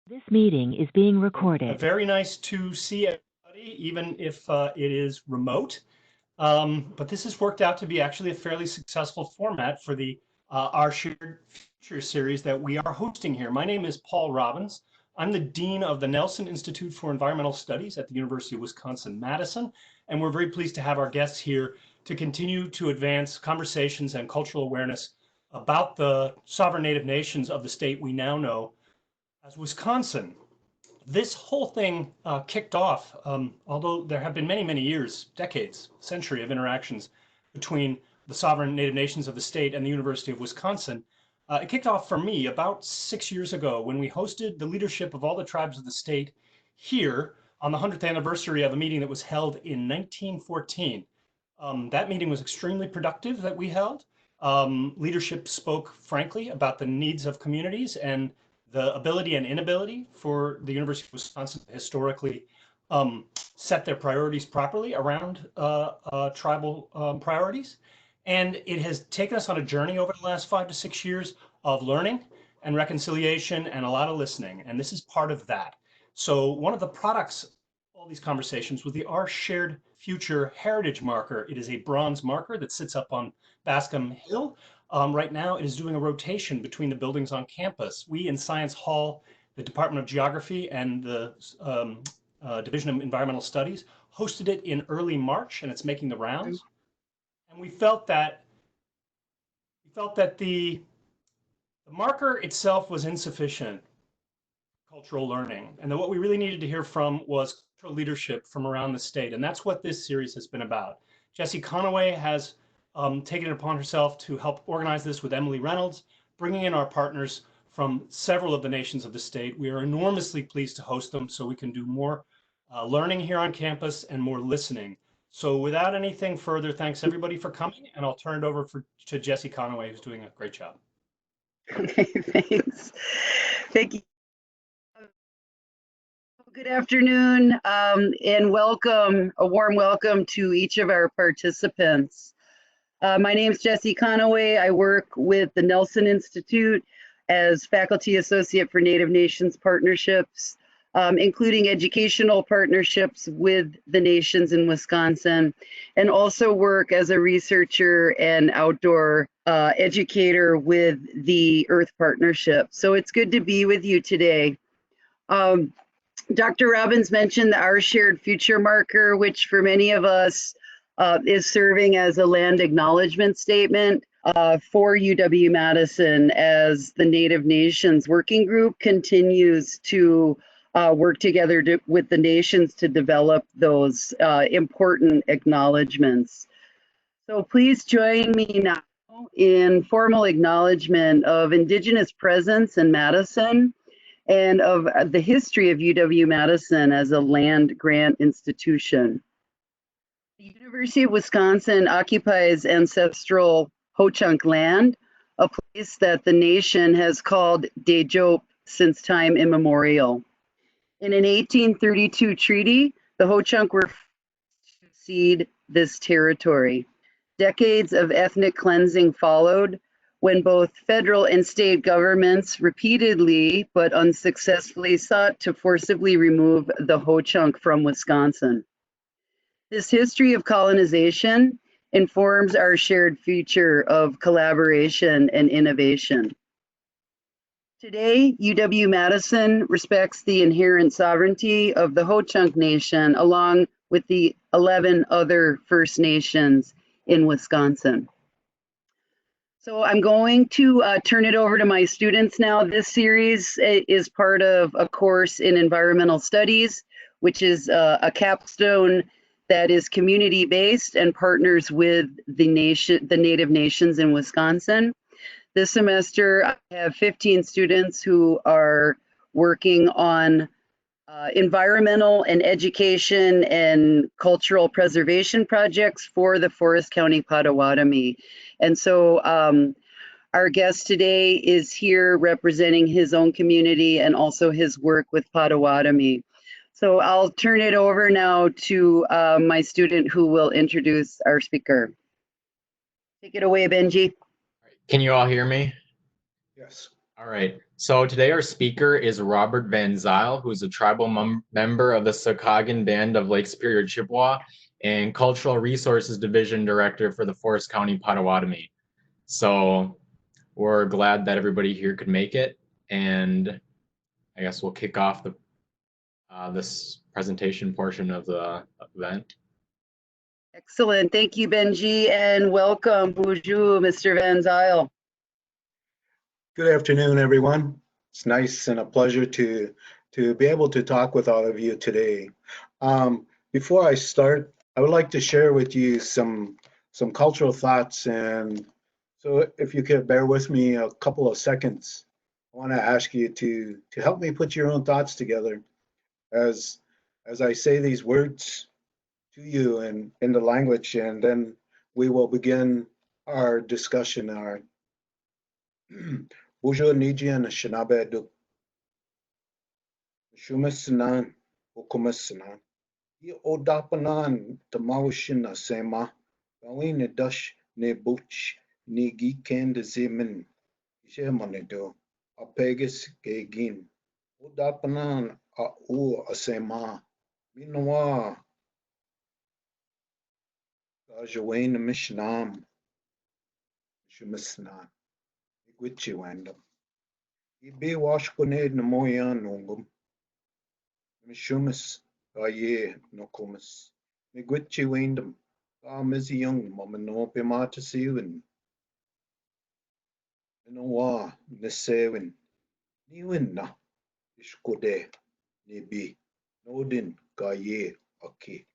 This meeting is being recorded. Very nice to see everybody, even if it is remote. But this has worked out to be actually a fairly successful format for the Our Shared Future series that we are hosting here. My name is Paul Robbins. I'm the Dean of the Nelson Institute for Environmental Studies at the University of Wisconsin-Madison, and we're very pleased to have our guests here to continue to advance conversations and cultural awareness about the sovereign native nations of the state we now know as Wisconsin. This whole thing kicked off, although there have been many, many years, decades, century of interactions between the sovereign native nations of the state and the University of Wisconsin. It kicked off for me about 6 years ago when we hosted the leadership of all the tribes of the state here on the 100th anniversary of a meeting that was held in 1914. That meeting was extremely productive that we held. Leadership spoke frankly about the needs of communities and the ability and inability for the University of Wisconsin to historically set their priorities properly around tribal priorities. And it has taken us on a journey over the last 5 to 6 years of learning and reconciliation and a lot of listening. And this is part of that. So one of the products of all these conversations was the Our Shared Future Heritage Marker. It is a bronze marker that sits up on Bascom Hill. Right now, it is doing a rotation between the buildings on campus. We in Science Hall, the Department of Geography and the Division of Environmental Studies hosted it in early March, and it's making the rounds. And we felt that the marker itself was insufficient cultural learning, and that what we really needed to hear from was cultural leadership from around the state, and that's what this series has been about. Jessie Conaway has taken it upon herself to help organize this with Emily Reynolds, bringing in our partners from several of the nations of the state. We are enormously pleased to host them so we can do more learning here on campus and more listening. So without anything further, thanks everybody for coming, and I'll turn it over to Jessie Conaway, who's doing a great job. Okay, thanks. Thank you. Good afternoon and welcome, a warm welcome to each of our participants. My name is Jessie Conaway. I work with the Nelson Institute as Faculty Associate for Native Nations Partnerships, including educational partnerships with the nations in Wisconsin, and also work as a researcher and outdoor educator with the Earth Partnership. So it's good to be with you today. Dr. Robbins mentioned the Our Shared Future marker, which for many of us is serving as a land acknowledgement statement for UW-Madison as the Native Nations Working Group continues to work together with the nations to develop those important acknowledgements. So please join me now in formal acknowledgement of Indigenous presence in Madison and of the history of UW-Madison as a land grant institution. The University of Wisconsin occupies ancestral Ho-Chunk land, a place that the nation has called Dejope since time immemorial. In an 1832 treaty, the Ho-Chunk were to cede this territory. Decades of ethnic cleansing followed, when both federal and state governments repeatedly but unsuccessfully sought to forcibly remove the Ho-Chunk from Wisconsin. This history of colonization informs our shared future of collaboration and innovation. Today, UW-Madison respects the inherent sovereignty of the Ho-Chunk Nation along with the 11 other First Nations in Wisconsin. So I'm going to turn it over to my students now. This series is part of a course in environmental studies, which is a capstone that is community-based and partners with the Native Nations in Wisconsin. This semester, I have 15 students who are working on environmental and education and cultural preservation projects for the Forest County Potawatomi. And so our guest today is here representing his own community and also his work with Potawatomi. So I'll turn it over now to my student who will introduce our speaker. Take it away, Benji. Can you all hear me? Yes. All right. So today our speaker is Robert Van Zile, who is a tribal member of the Sokaogon Band of Lake Superior, Chippewa, and Cultural Resources Division Director for the Forest County Potawatomi. So we're glad that everybody here could make it, and I guess we'll kick off the this presentation portion of the event. Excellent. Thank you, Benji, and welcome, bonjour, Mr. Van Zile. Good afternoon, everyone. It's nice and a pleasure to be able to talk with all of you today. Before I start, I would like to share with you some cultural thoughts, and so if you could bear with me a couple of seconds, I want to ask you to help me put your own thoughts together as I say these words to you in the language, and then we will begin our discussion. Our Bonjour, Nijian, Anishinaabe, Duk, Shumasinan, Okumasinan, Ye Odapanan, Tamawashina, Sema, Gawina Dush, Ne Butch, Ne Gikan, the Zemin, Shemanido, Apegas, Gagin, Odapanan, A U, Asema, Minoa, Gajawain, Mishnam, Shumasinan, Iguichi Wandam. Ibe Washkoned, Namoyan, Nungum. Mishumis, Gaye, Nokumis, Miguichi Windham, Mizzy Young, Mamano Pimata Sewin, Noa, Nisewin, Niwinna, Ishkode, Nibi, Nodin, Gaye, Aki.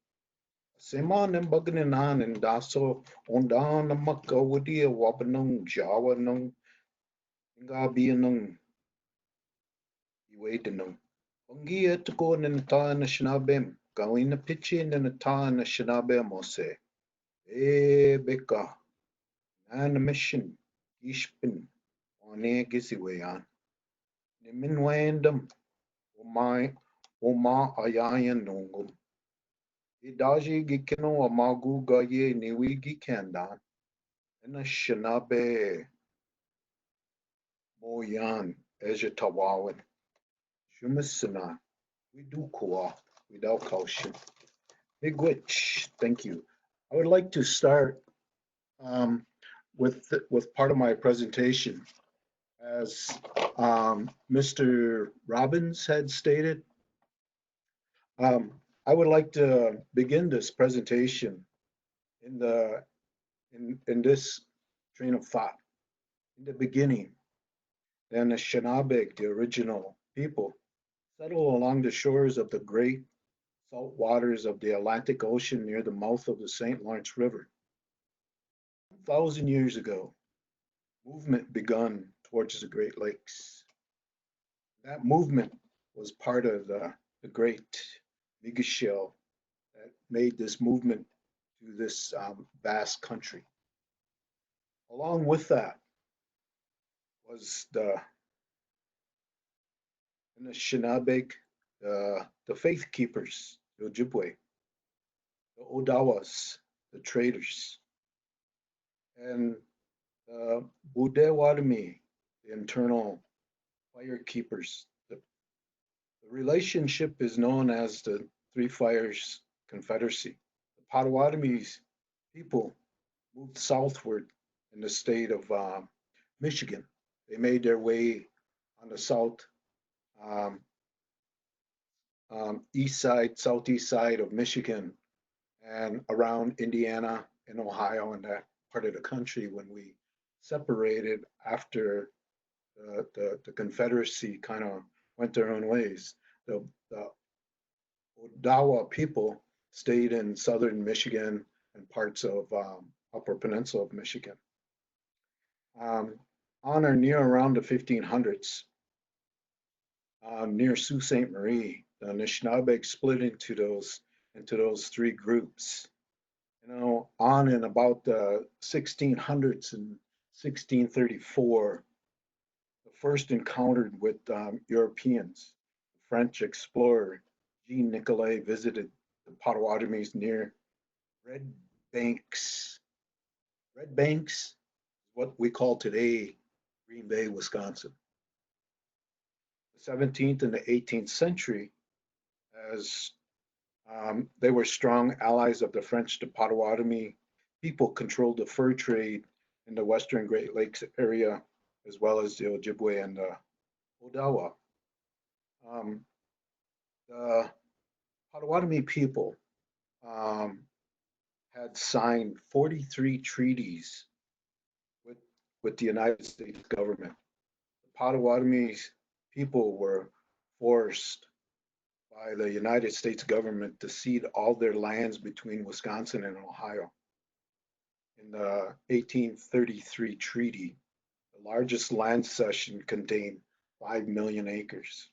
Seman and Bugananan and Daso, Ondan, Namaka, Woody, Wabanung, Jawa, Nung, Ngabianung, Iwadenung. Ongia to go in the Tan Anishinaabe, going a pitching in the Tan Anishinaabe Mose. Beka, and a mission, Ishpin, on a giziwayan. Nimin wandam, Oma ayayan nongum. Idaji gikino amagu gaye niwi gikandan, and a Shinabe Moyan, Ejatawawan. Shumasana, we do koa without caution. Big witch, thank you. I would like to start with part of my presentation. As Mr. Robbins had stated, I would like to begin this presentation in this train of thought. In the beginning, the Anishinaabe, the original people, settled along the shores of the great salt waters of the Atlantic Ocean near the mouth of the St. Lawrence River. 1,000 years ago, movement begun towards the Great Lakes. That movement was part of the great Migashel that made this movement to this vast country. Along with that was the Anishinaabe, the faith keepers, the Ojibwe, the Odawas, the traders, and the Budewatami, the internal fire keepers. The relationship is known as the Three Fires Confederacy. The Potawatomi's people moved southward in the state of Michigan. They made their way on the southeast side of Michigan and around Indiana and Ohio and that part of the country when we separated after the Confederacy kind of went their own ways. The Odawa people stayed in southern Michigan and parts of Upper Peninsula of Michigan. On or near around the 1500s, near Sault Ste. Marie, the Anishinaabe split into those three groups. You know, on and about the 1600s and 1634, the first encountered with Europeans. The French explorer Jean Nicolet visited the Potawatomis near Red Banks. Red Banks, what we call today Green Bay, Wisconsin. 17th and the 18th century, as they were strong allies of the French. The Potawatomi people controlled the fur trade in the Western Great Lakes area, as well as the Ojibwe and the Odawa. The Potawatomi people had signed 43 treaties with the United States government. The Potawatomi people were forced by the United States government to cede all their lands between Wisconsin and Ohio. In the 1833 treaty, the largest land cession contained 5 million acres.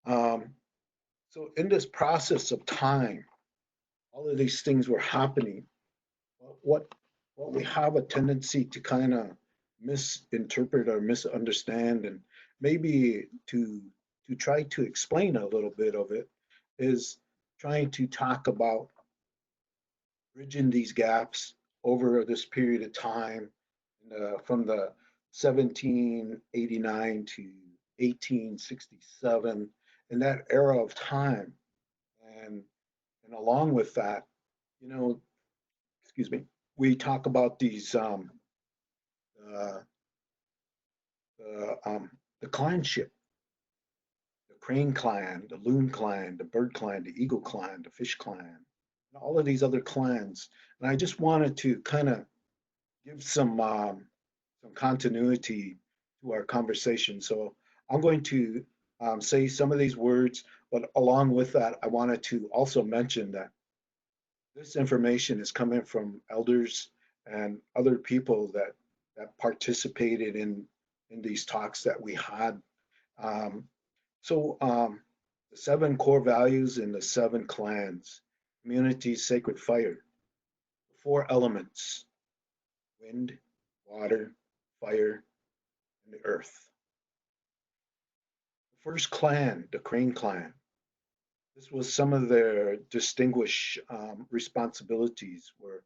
So in this process of time, all of these things were happening. What we have a tendency to kind of misinterpret or misunderstand, and maybe to try to explain a little bit of it, is trying to talk about bridging these gaps over this period of time, from the 1789 to 1867, in that era of time. And along with that, you know, excuse me, we talk about these the clanship, the crane clan, the loon clan, the bird clan, the eagle clan, the fish clan, and all of these other clans. And I just wanted to kind of give some continuity to our conversation. So I'm going to say some of these words, but along with that, I wanted to also mention that this information is coming from elders and other people that participated in these talks that we had. The 7 core values in the 7 clans: community, sacred fire, 4 elements: wind, water, fire, and the earth. The first clan, the Crane clan, this was some of their distinguished responsibilities were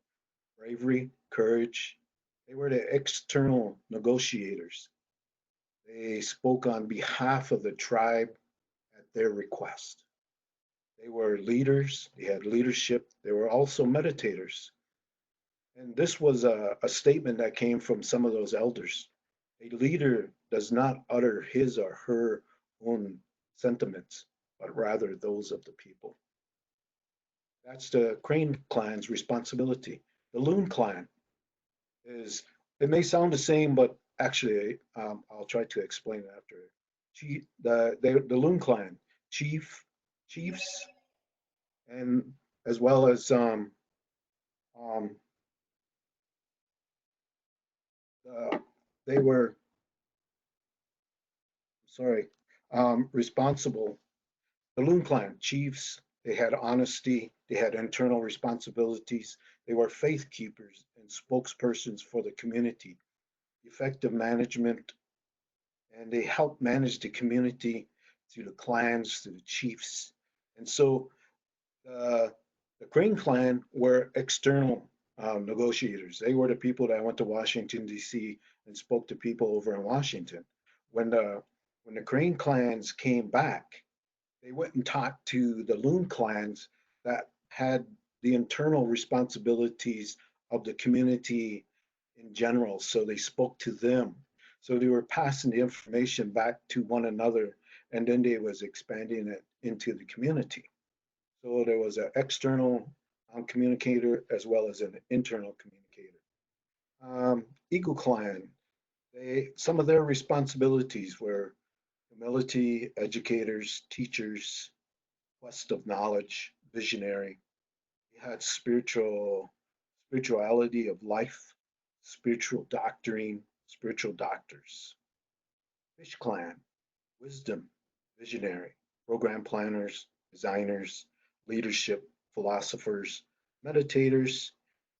bravery, courage. They were the external negotiators. They spoke on behalf of the tribe at their request. They were leaders, they had leadership, they were also meditators. And this was a statement that came from some of those elders. A leader does not utter his or her own sentiments, but rather those of the people. That's the Crane clan's responsibility. The Loon clan is, it may sound the same, but actually, I'll try to explain it after. The Loon clan, chiefs, and as well as they were, responsible. The Loon clan chiefs, they had honesty, they had internal responsibilities, they were faith keepers and spokespersons for the community, effective management, and they helped manage the community through the clans, through the chiefs. And so the Crane clan were external negotiators. They were the people that went to Washington, D.C. and spoke to people over in Washington. When the Crane clans came back, they went and talked to the Loon clans that had the internal responsibilities of the community in general. So they spoke to them. So they were passing the information back to one another, and then they was expanding it into the community. So there was an external communicator as well as an internal communicator. Eagle Clan, some of their responsibilities were humility, educators, teachers, quest of knowledge, visionary. We had spirituality of life, spiritual doctrine, spiritual doctors. Fish Clan, wisdom, visionary, program planners, designers, leadership, philosophers, meditators,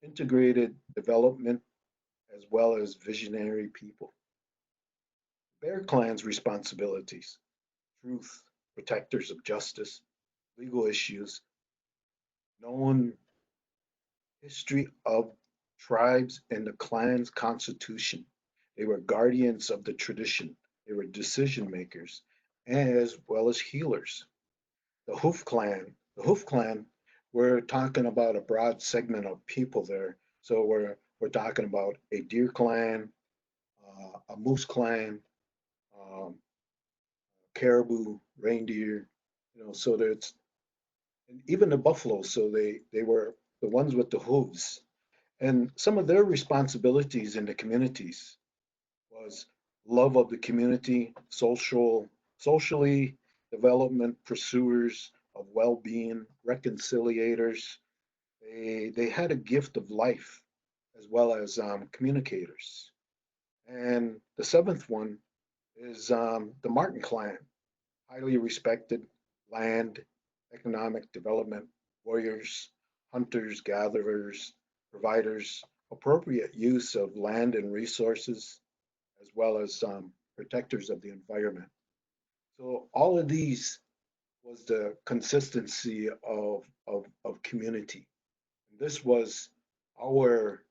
integrated development, as well as visionary people. Bear Clan's responsibilities: truth, protectors of justice, legal issues, known history of tribes and the clan's constitution. They were guardians of the tradition. They were decision makers as well as healers. The Hoof Clan, we're talking about a broad segment of people there. So we're talking about a deer clan, a moose clan, um, caribou, reindeer, so there's and even the buffalo. So they were the ones with the hooves. And some of their responsibilities in the communities was love of the community, socially development pursuers of well-being, reconciliators. They had a gift of life as well as communicators. And the seventh one is the Martin clan, highly respected land, economic development warriors, hunters, gatherers, providers, appropriate use of land and resources, as well as protectors of the environment. So all of these was the consistency of community. This was our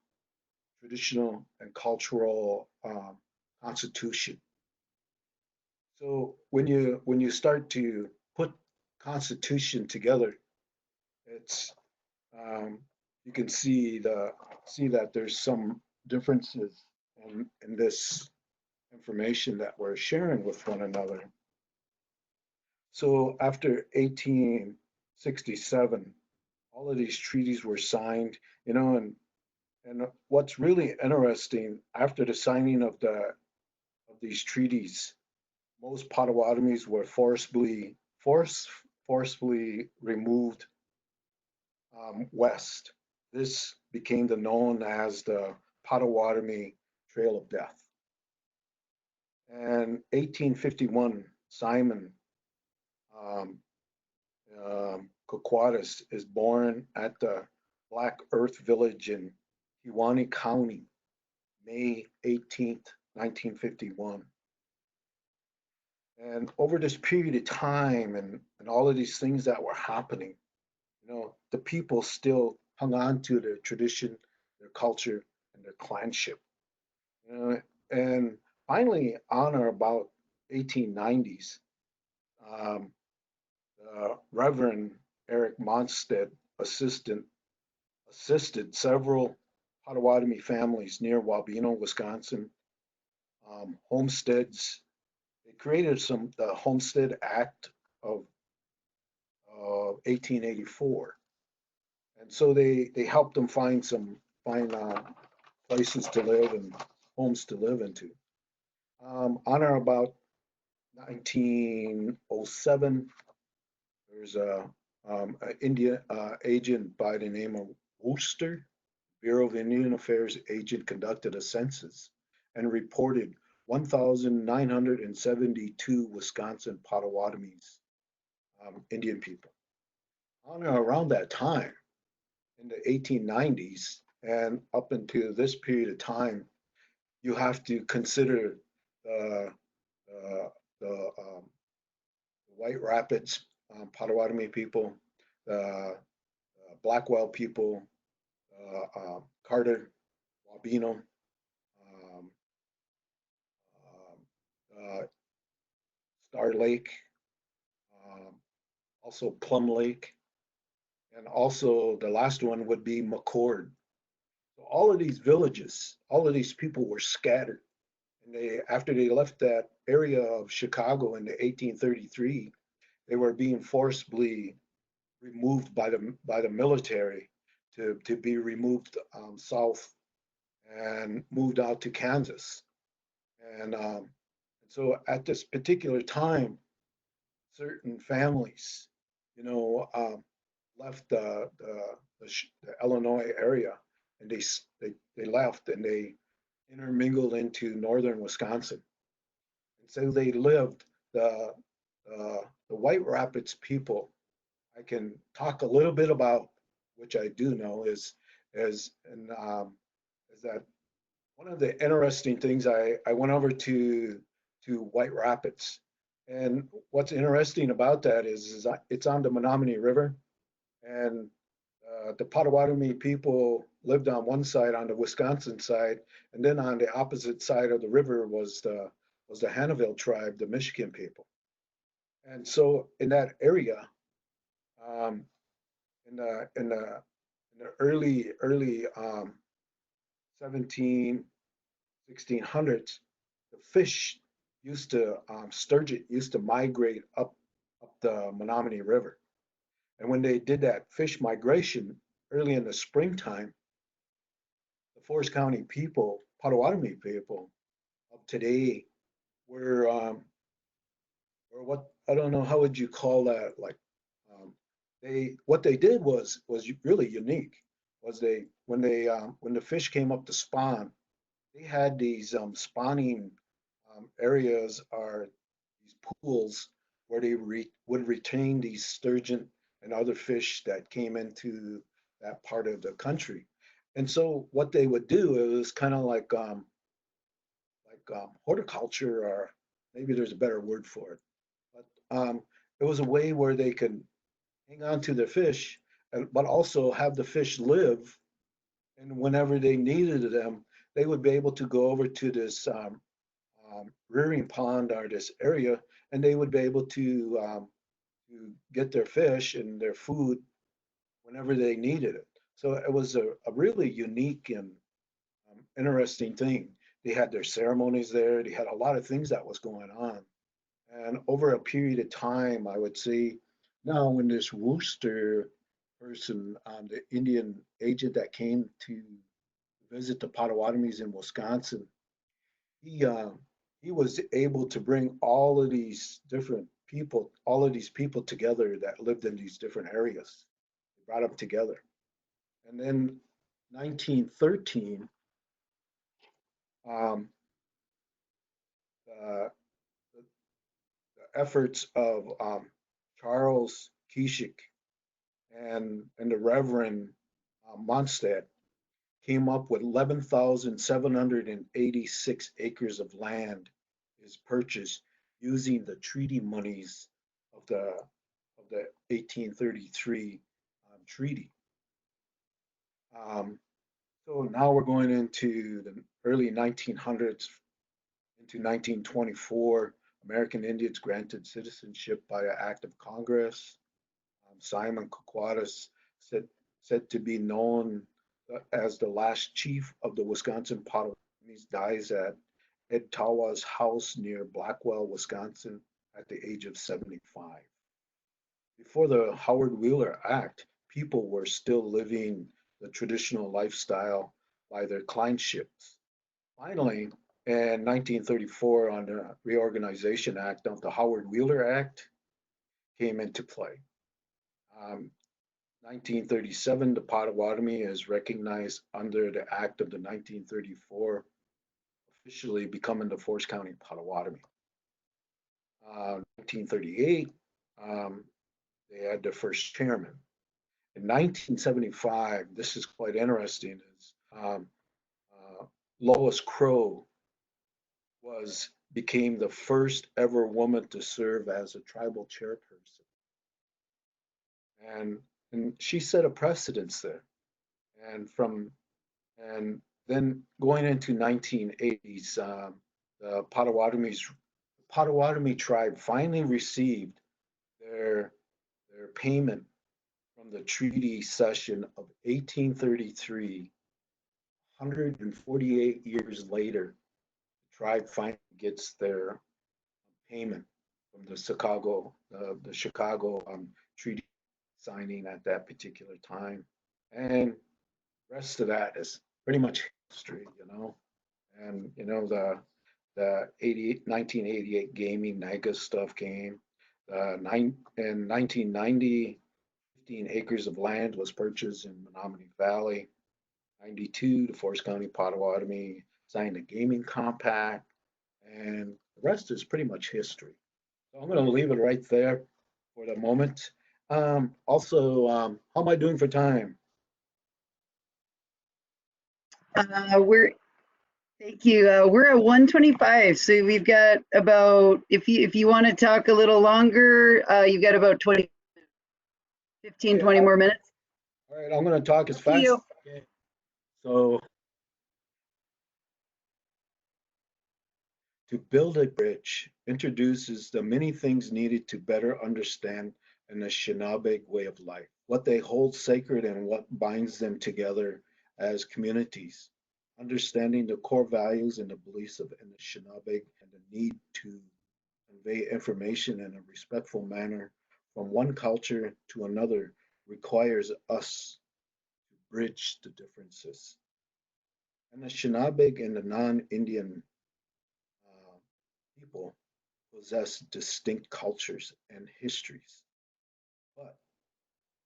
traditional and cultural constitution. So when you start to put constitution together, it's you can see that there's some differences in this information that we're sharing with one another. So after 1867, all of these treaties were signed, and what's really interesting, after the signing of these treaties, most Potawatomis were forcefully removed west. This became known as the Potawatomi Trail of Death. And 1851, Simon Coquatus is born at the Black Earth Village in Kewaunee County, May 18th, 1951. And over this period of time and all of these things that were happening, the people still hung on to their tradition, their culture, and their clanship. And finally, on or about 1890s, Reverend Eric Monstead assisted several Potawatomi families near Wabeno, Wisconsin, homesteads. They created the Homestead Act of 1884, and so they helped them find places to live and homes to live into. On or about 1907, there's an Indian agent by the name of Worcester, Bureau of Indian Affairs agent, conducted a census and reported 1,972 Wisconsin Potawatomis, Indian people. On or around that time, in the 1890s, and up into this period of time, you have to consider the White Rapids Potawatomi people, the Blackwell people, Carter, Wabeno, um, Star Lake, also Plum Lake, and also the last one would be McCord. So all of these villages, all of these people were scattered. And after they left that area of Chicago in 1833, they were being forcibly removed by the military to be removed south and moved out to Kansas. And so at this particular time, certain families, left the Illinois area, and they left and they intermingled into northern Wisconsin. And so they lived the White Rapids people. I can talk a little bit about, which I do know, is that one of the interesting things, I went over to White Rapids, and what's interesting about that is it's on the Menominee River, and the Potawatomi people lived on one side, on the Wisconsin side, and then on the opposite side of the river was the was the Hannahville tribe, the Michigan people. And so in that area, um, in the early 17, 1600s, the fish used to sturgeon used to migrate up the Menominee River. And when they did that fish migration early in the springtime, the Forest County people, Potawatomi people of today, were or what, I don't know, how would you call that? Like what they did was really unique. Was they when the fish came up to spawn, they had these spawning areas or these pools where they would retain these sturgeon and other fish that came into that part of the country. And so what they would do, it was kind of like horticulture, or maybe there's a better word for it. But it was a way where they could hang on to their fish, but also have the fish live. And whenever they needed them, they would be able to go over to this rearing pond or this area, and they would be able to get their fish and their food whenever they needed it. So it was a really unique and interesting thing. They had their ceremonies there. They had a lot of things that was going on. And over a period of time, I would say, now when this Worcester person, the Indian agent that came to visit the Potawatomis in Wisconsin, he was able to bring all of these people together that lived in these different areas. He brought them together. And then 1913, um, the, the efforts of Charles Keeshik and the Reverend Mondstadt came up with 11,786 acres of land is purchased using the treaty monies of the 1833 treaty. So now we're going into the early 1900s, into 1924. American Indians granted citizenship by an act of Congress. Simon Kokwatis said to be known as the last chief of the Wisconsin Potawatomis, dies at Ed Tawa's house near Blackwell, Wisconsin, at the age of 75. Before the Howard Wheeler Act, people were still living the traditional lifestyle by their clientships. Finally, in 1934, on the Reorganization Act of the Howard Wheeler Act came into play. 1937, the Potawatomi is recognized under the Act of the 1934, officially becoming the Forest County Potawatomi. 1938, they had their first chairman. In 1975, this is quite interesting, is Lois Crow became the first ever woman to serve as a tribal chairperson. And she set a precedence there. And then going into 1980s, the Potawatomi tribe finally received their payment from the treaty session of 1833. 148 years later, the tribe finally gets their payment from the Chicago treaty signing at that particular time. And the rest of that is pretty much history, And the 1988 gaming NAGA stuff came. In 1990, 15 acres of land was purchased in Menominee Valley. 92, the Forest County Potawatomi signed a gaming compact, and the rest is pretty much history. So I'm going to leave it right there for the moment. Also, how am I doing for time? Thank you. We're at 1:25, so we've got about, if you want to talk a little longer, you've got about 15, 20 more minutes. All right, I'm going to talk as fast as I can. So To build a bridge introduces the many things needed to better understand an Anishinaabe way of life, what they hold sacred and what binds them together as communities, understanding the core values and the beliefs of Anishinaabe and the need to convey information in a respectful manner from one culture to another requires us to bridge the differences. Anishinaabe and the non-Indian uh, people possess distinct cultures and histories, but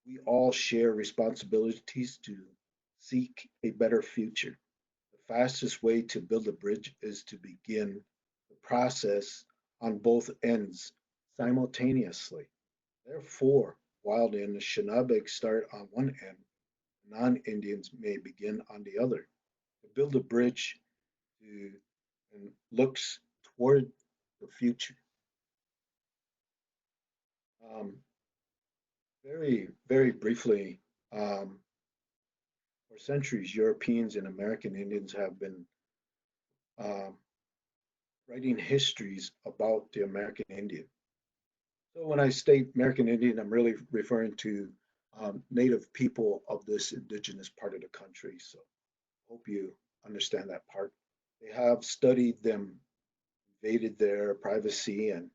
we all share responsibilities to seek a better future. The fastest way to build a bridge is to begin the process on both ends simultaneously. Therefore, while the Anishinaabe start on one end, non-Indians may begin on the other. To build a bridge to, and looks toward the future. Um, very briefly, um, for centuries, Europeans and American Indians have been um, writing histories about the American Indian. So when I state American Indian, I'm really referring to Native people of this indigenous part of the country. So hope you understand that part. They have studied them, invaded their privacy, and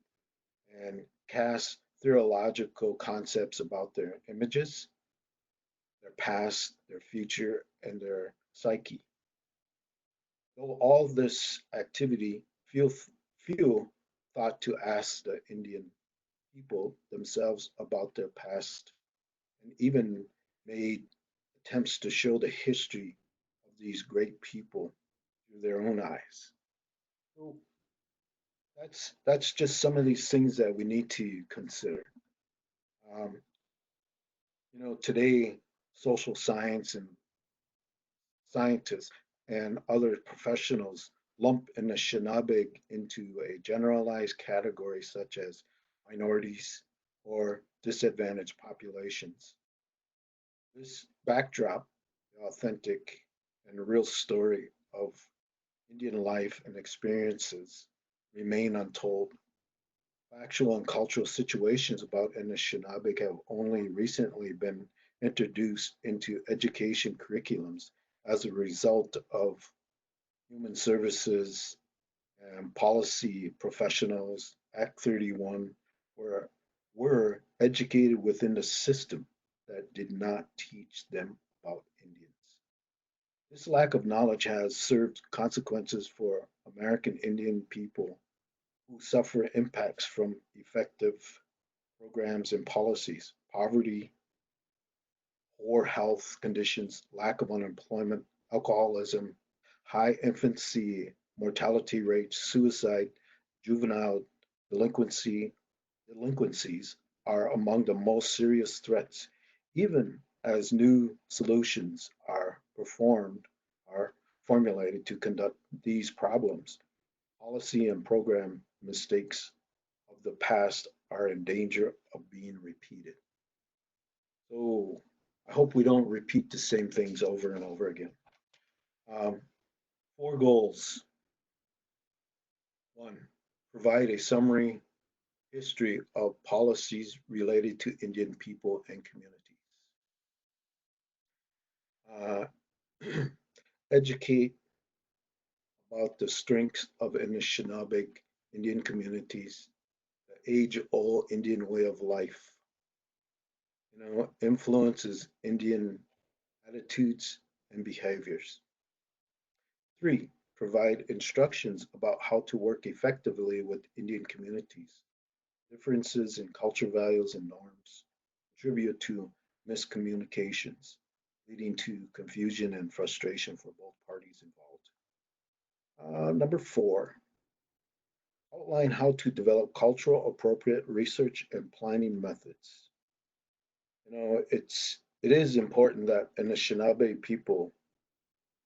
cast theological concepts about their images, their past, their future, and their psyche. Though all this activity, few thought to ask the Indian people themselves about their past, and even made attempts to show the history of these great people through their own eyes. So that's just some of these things that we need to consider. Um, Today, social science and scientists and other professionals lump Anishinaabe into a generalized category such as minorities or disadvantaged populations. This backdrop, the authentic and real story of Indian life and experiences remain untold. Factual and cultural situations about Anishinaabe have only recently been introduced into education curriculums as a result of human services and policy professionals. Act 31 were, were educated within the system that did not teach them about Indians. This lack of knowledge has served consequences for American Indian people who suffer impacts from effective programs and policies, poverty, poor health conditions, lack of unemployment, alcoholism, high infancy mortality rates, suicide, juvenile delinquency, delinquencies are among the most serious threats, even as new solutions are formulated to conduct these problems. Policy and program mistakes of the past are in danger of being repeated. So I hope we don't repeat the same things over and over again. Um, 4 goals. 1, provide a summary history of policies related to Indian people and communities. Uh, educate about the strengths of Anishinaabe Indian communities, the age-old Indian way of life, influences Indian attitudes and behaviors. 3, provide instructions about how to work effectively with Indian communities. Differences in culture values and norms contribute to miscommunications, leading to confusion and frustration for both parties involved. Number 4, outline how to develop cultural appropriate research and planning methods. It is important that Anishinaabe people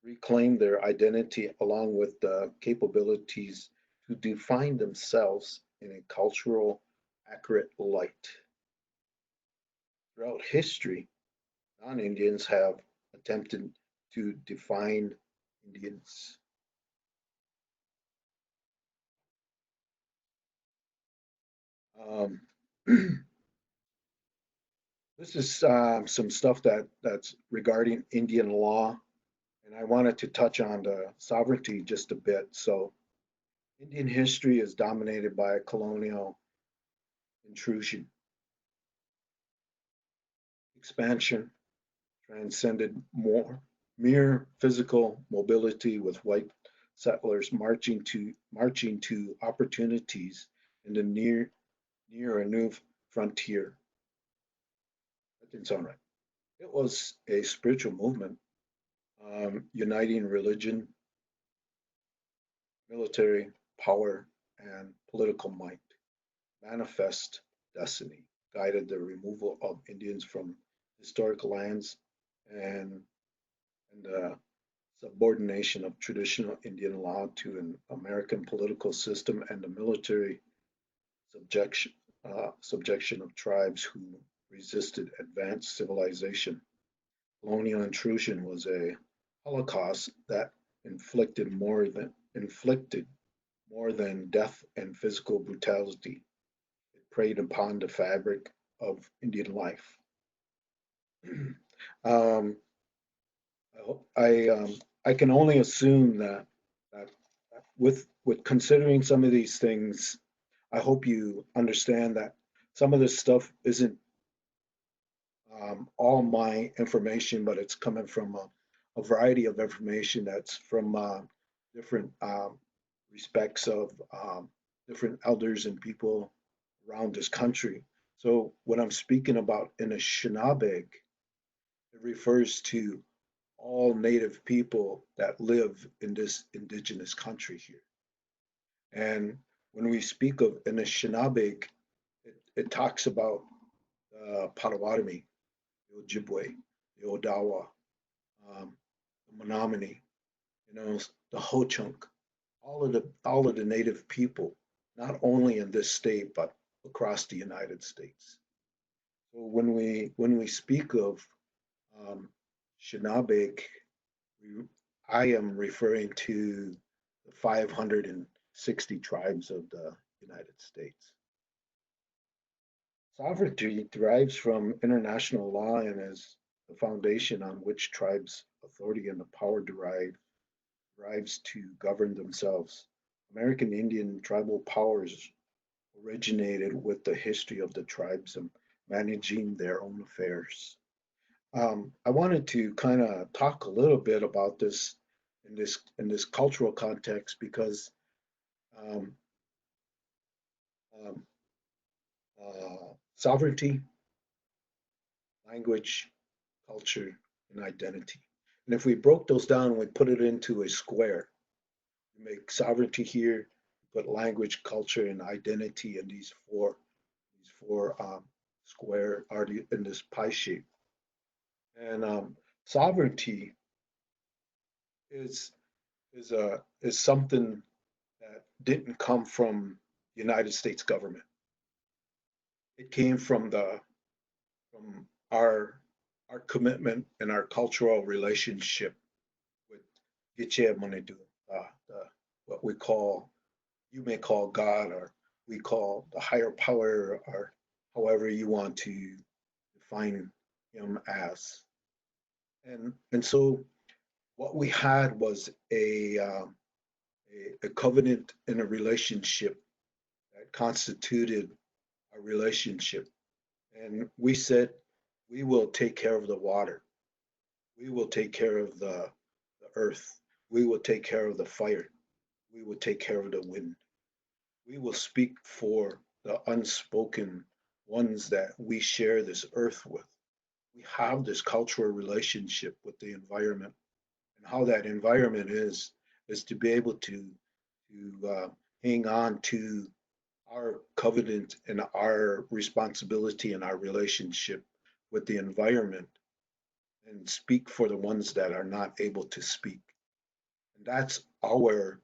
reclaim their identity along with the capabilities to define themselves in a cultural accurate light. Throughout history, non-Indians have attempted to define Indians. Um, this is some stuff that's regarding Indian law, and I wanted to touch on the sovereignty just a bit. So, Indian history is dominated by colonial intrusion, expansion, transcended more mere physical mobility with white settlers marching to opportunities in the near a new frontier. That didn't sound right. It was a spiritual movement, uniting religion, military power, and political might. Manifest destiny guided the removal of Indians from historic lands and the subordination of traditional Indian law to an American political system and the military subjection, subjection of tribes who resisted advanced civilization. Colonial intrusion was a holocaust that inflicted more than death and physical brutality. It preyed upon the fabric of Indian life. um, I can only assume that with considering some of these things, I hope you understand that some of this stuff isn't all my information, but it's coming from a variety of information that's from different respects of different elders and people around this country. So when I'm speaking about Anishinaabe, it refers to all native people that live in this indigenous country here. And when we speak of Anishinaabe, it talks about the Potawatomi, the Ojibwe, the Odawa, the Menominee, the Ho-Chunk, all of the native people, not only in this state but across the United States. So when we speak of Shinabeg, I am referring to the 560 tribes of the United States. Sovereignty derives from international law and is the foundation on which tribes' authority and the power derives to govern themselves. American Indian tribal powers originated with the history of the tribes and managing their own affairs. I wanted to kind of talk a little bit about this in this cultural context because um, um, sovereignty, language, culture, and identity. And if we broke those down and we put it into a square, we make sovereignty here, put language, culture, and identity in these four square are in this pie shape. And sovereignty is is something that didn't come from the United States government. It came from from our commitment and our cultural relationship with Gitche Monedu, what we call, you may call God, or we call the higher power, or however you want to define him as. And so what we had was a covenant and a relationship that constituted a relationship. And we said, we will take care of the water. We will take care of the earth. We will take care of the fire. We will take care of the wind. We will speak for the unspoken ones that we share this earth with. We have this cultural relationship with the environment, and how that environment is to be able to hang on to our covenant and our responsibility and our relationship with the environment and speak for the ones that are not able to speak. And that's our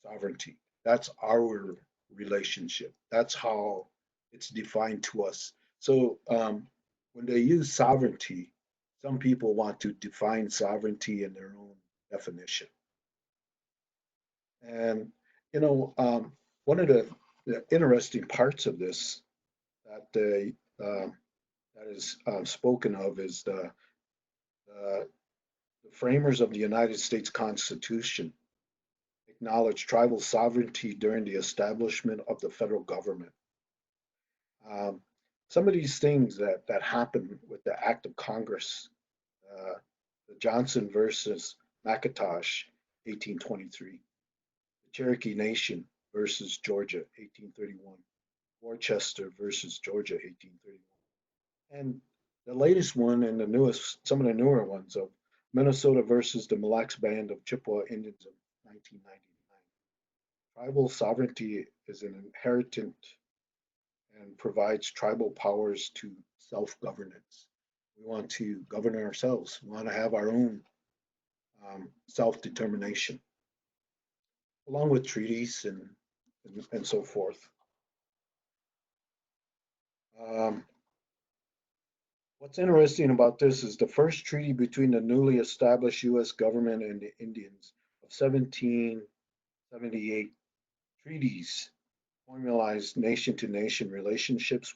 sovereignty. That's our relationship. That's how it's defined to us. So when they use sovereignty, some people want to define sovereignty in their own definition. And one of the interesting parts of this that is spoken of is the framers of the United States Constitution acknowledged tribal sovereignty during the establishment of the federal government. Some of these things that happened with the Act of Congress, the Johnson versus McIntosh, 1823, the Cherokee Nation versus Georgia, 1831, Worcester versus Georgia, 1831, and the latest one and the newest, some of the newer ones of Minnesota versus the Mille Lacs Band of Chippewa Indians of 1999. Tribal sovereignty is an inheritant and provides tribal powers to self-governance. We want to govern ourselves. We want to have our own self-determination, along with treaties and so forth. What's interesting about this is the first treaty between the newly established U.S. government and the Indians of 1778 treaties formalized nation-to-nation relationships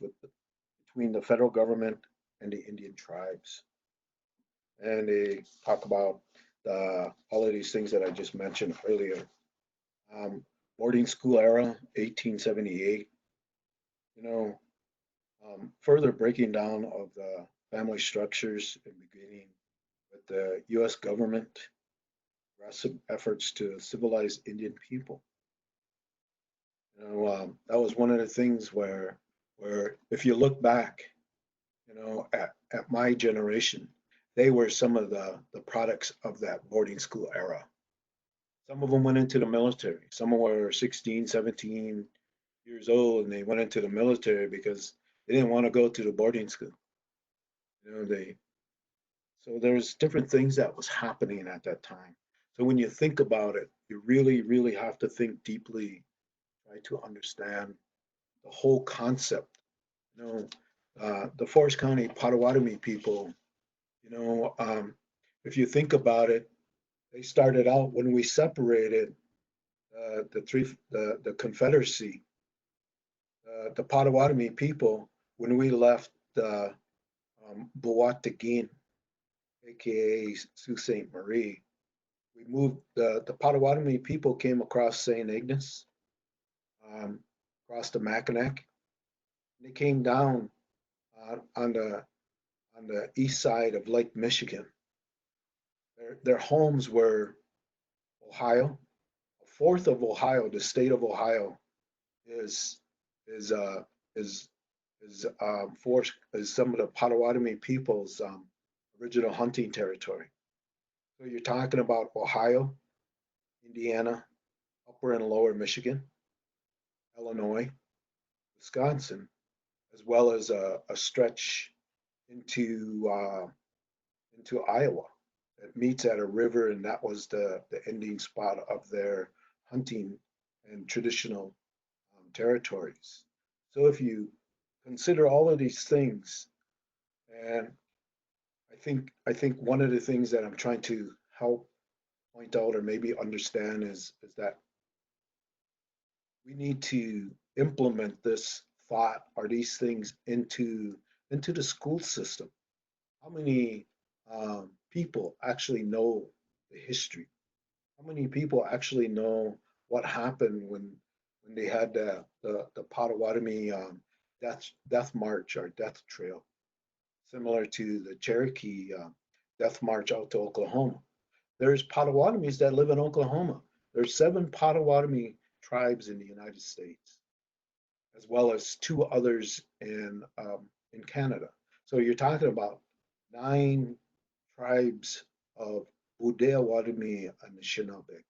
between the federal government and the Indian tribes. And they talk about all of these things that I just mentioned earlier. Boarding school era, 1878. Further breaking down of the family structures and beginning with the U.S. government, aggressive efforts to civilize Indian people. That was one of the things where if you look back, at my generation, they were some of the products of that boarding school era. Some of them went into the military. Some were 16, 17 years old, and they went into the military because they didn't want to go to the boarding school. So there's different things that was happening at that time. So when you think about it, you really, really have to think deeply, try to understand the whole concept. The Forest County Potawatomi people, if you think about it, they started out when we separated the Confederacy, the Potawatomi people, when we left Boatagin, aka Sault Ste. Marie, we moved, the Potawatomi people came across St. Ignace, across the Mackinac. They came down on the east side of Lake Michigan. Their homes were Ohio. A fourth of Ohio, the state of Ohio, is some of the Potawatomi people's original hunting territory. So you're talking about Ohio, Indiana, upper and lower Michigan, Illinois, Wisconsin, as well as a stretch into Iowa. It meets at a river, and that was the ending spot of their hunting and traditional territories. So if you consider all of these things, and I think one of the things that I'm trying to help point out or maybe understand is that we need to implement this thought or these things into the school system. How many people actually know the history? How many people actually know what happened when they had the Potawatomi death march or death trail, similar to the Cherokee death march out to Oklahoma? There's Potawatomis that live in Oklahoma. There's 7 Potawatomi tribes in the United States, as well as 2 others in Canada. So you're talking about 9 tribes of Potawatomi and Anishinaabe.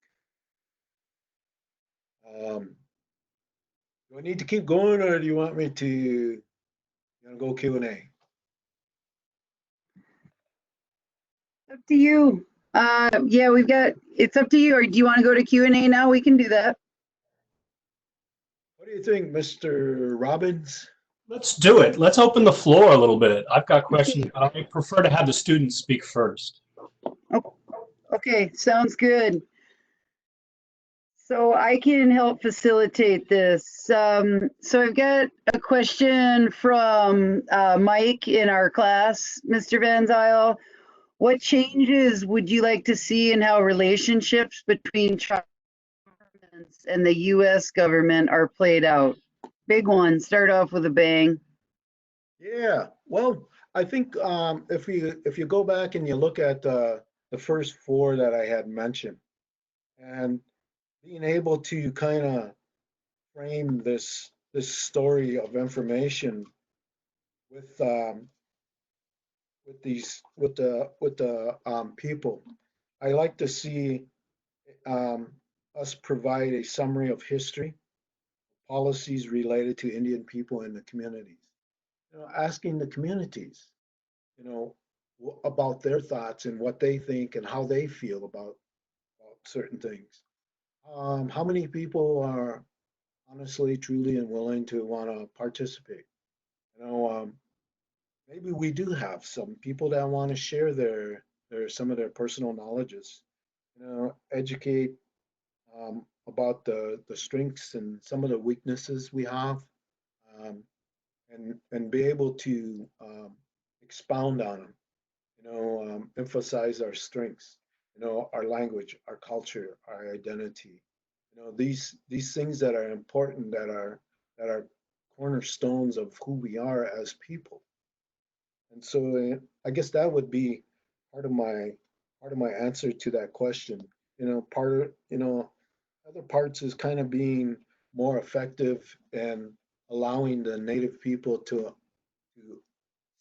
Do I need to keep going, or do you want me to go Q&A? Up to you. Yeah, it's up to you. Or do you want to go to Q&A now? We can do that. What do you think, Mr. Robbins? Let's do it. Let's open the floor a little bit. I've got questions, but I prefer to have the students speak first. Okay, sounds good. So I can help facilitate this. So I've got a question from Mike in our class, Mr. Van Zile. What changes would you like to see in how relationships between tribal governments and the U.S. government are played out? Big one. Start off with a bang. Yeah, well, I think if you go back and you look at the first four that I had mentioned, and being able to kind of frame this story of information with with the people, I like to see um, us provide a summary of history, policies related to Indian people in the communities. Asking the communities, you know, about their thoughts and what they think and how they feel about certain things. How many people are honestly, truly, and willing to want to participate? You know, maybe we do have some people that want to share their some of their personal knowledges. Educate about the strengths and some of the weaknesses we have, um, and be able to expound on them. Emphasize our strengths. Our language, our culture, our identity. These things that are important, that are cornerstones of who we are as people. And so I guess that would be part of my part of my answer to that question. Part of other parts is kind of being more effective and allowing the native people to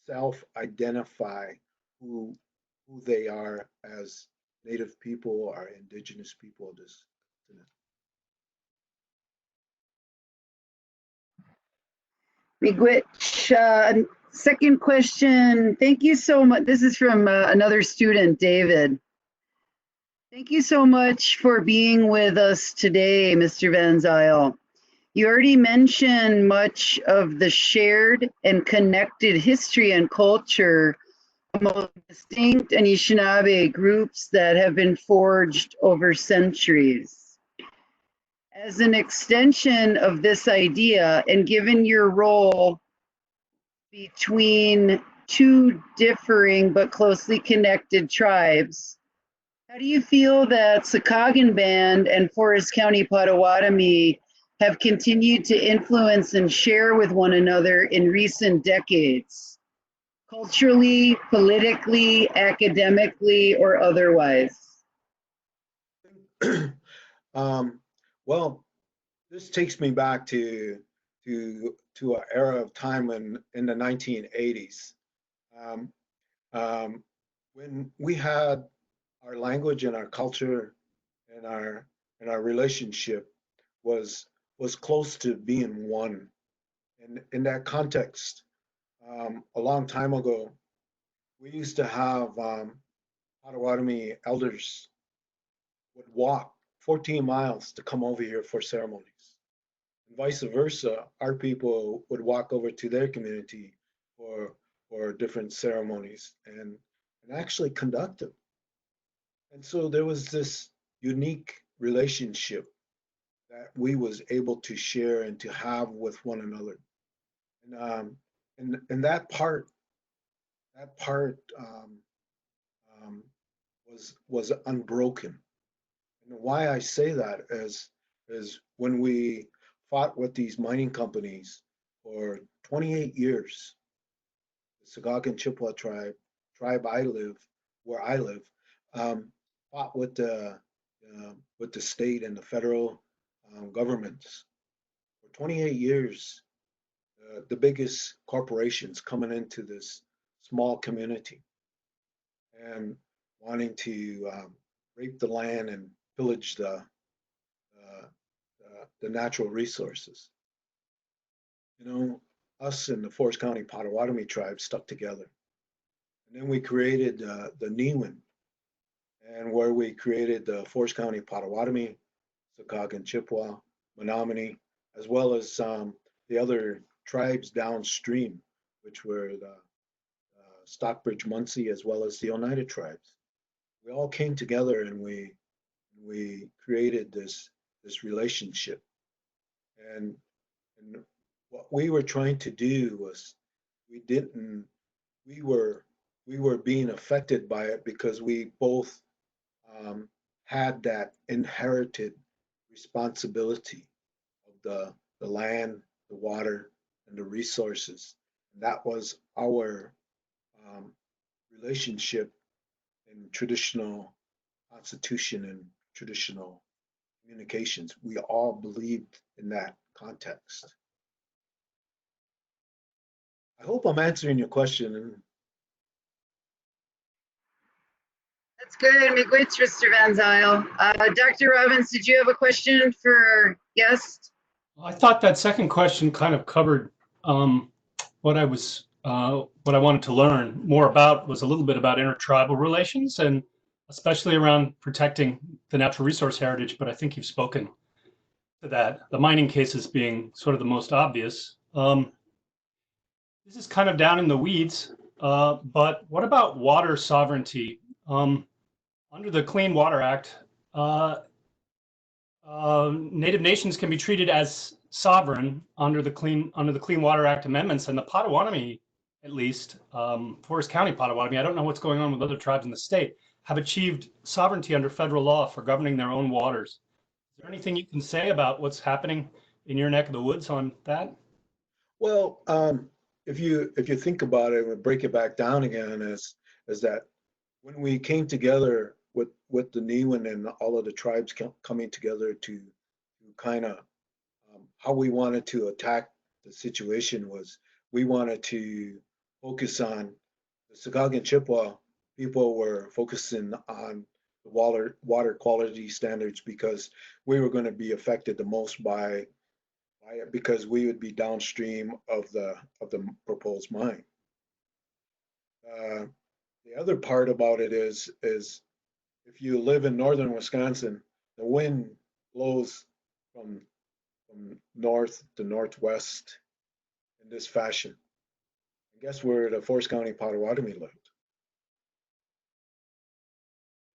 self-identify who who they are as native people or indigenous people of this continent. Miigwech, second question. Thank you so much. This is from another student, David. Thank you so much for being with us today, Mr. Van Zile. You already mentioned much of the shared and connected history and culture among distinct Anishinaabe groups that have been forged over centuries. As an extension of this idea, and given your role between two differing but closely connected tribes, how do you feel that Sokaogon Band and Forest County Potawatomi have continued to influence and share with one another in recent decades, culturally, politically, academically, or otherwise? Well, this takes me back to an era of time in the 1980s, um, um, when we had our language and our culture and our relationship was was close to being one. And in that context, a long time ago, we used to have Potawatomi elders would walk 14 miles to come over here for ceremonies. And vice versa, our people would walk over to their community for for different ceremonies and actually conduct them. And so there was this unique relationship that we was able to share and to have with one another. And that part um, was unbroken. And why I say that is when we fought with these mining companies for 28 years, the Sokaogon Chippewa tribe where I live, fought with the state and the federal governments for 28 years. The biggest corporations coming into this small community and wanting to rape the land and pillage uh, the natural resources. Us and the Forest County Potawatomi tribe stuck together. And then we created the Niwin, and where we created the Forest County Potawatomi, Sokaogon Chippewa, Menominee, as well as the other tribes downstream, which were the Stockbridge Munsee, as well as the Oneida tribes. We all came together and we created this this relationship. And what we were trying to do was we were being affected by it because we both had that inherited responsibility of the land, the water, and the resources. And that was our relationship in traditional constitution and traditional communications. We all believed in that context. I hope I'm answering your question. That's good, Miigwech, Mr. Van Zile. Dr. Robbins, did you have a question for our guest? I thought that second question kind of covered what I wanted to learn more about was a little bit about intertribal relations and especially around protecting the natural resource heritage. But I think you've spoken to that. The mining cases being sort of the most obvious. This is kind of down in the weeds, but what about water sovereignty? Under the Clean Water Act, Native nations can be treated as sovereign under the Clean Water Act amendments, and the Potawatomi, at least, Forest County Potawatomi, I don't know what's going on with other tribes in the state, have achieved sovereignty under federal law for governing their own waters. Is there anything you can say about what's happening in your neck of the woods on that? Well, if you think about it and break it back down again, is that when we came together with the Niwan and all of the tribes coming together to kind of how we wanted to attack the situation was we wanted to focus on the Sokaogon Chippewa. People were focusing on the water quality standards because we were going to be affected the most by it because we would be downstream of the proposed mine. The other part about it is if you live in northern Wisconsin, the wind blows from north to northwest in this fashion. And guess where the Forest County Potawatomi lived?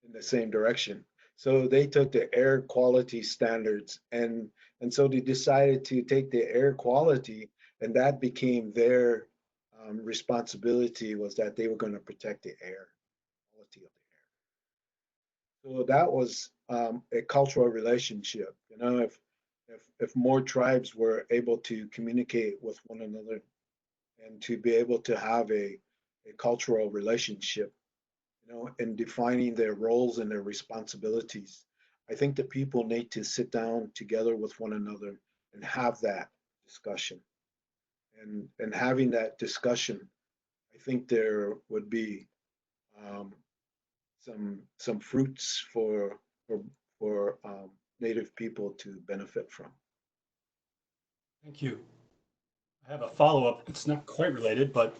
In the same direction. So they took the air quality standards and so they decided to take the air quality, and that became their responsibility, was that they were going to protect the air quality of the air. So that was a cultural relationship. You know, if more tribes were able to communicate with one another and to be able to have a cultural relationship, you know, in defining their roles and their responsibilities, I think that people need to sit down together with one another and have that discussion. And having that discussion, I think there would be some fruits for Native people to benefit from. Thank you. I have a follow-up. It's not quite related, but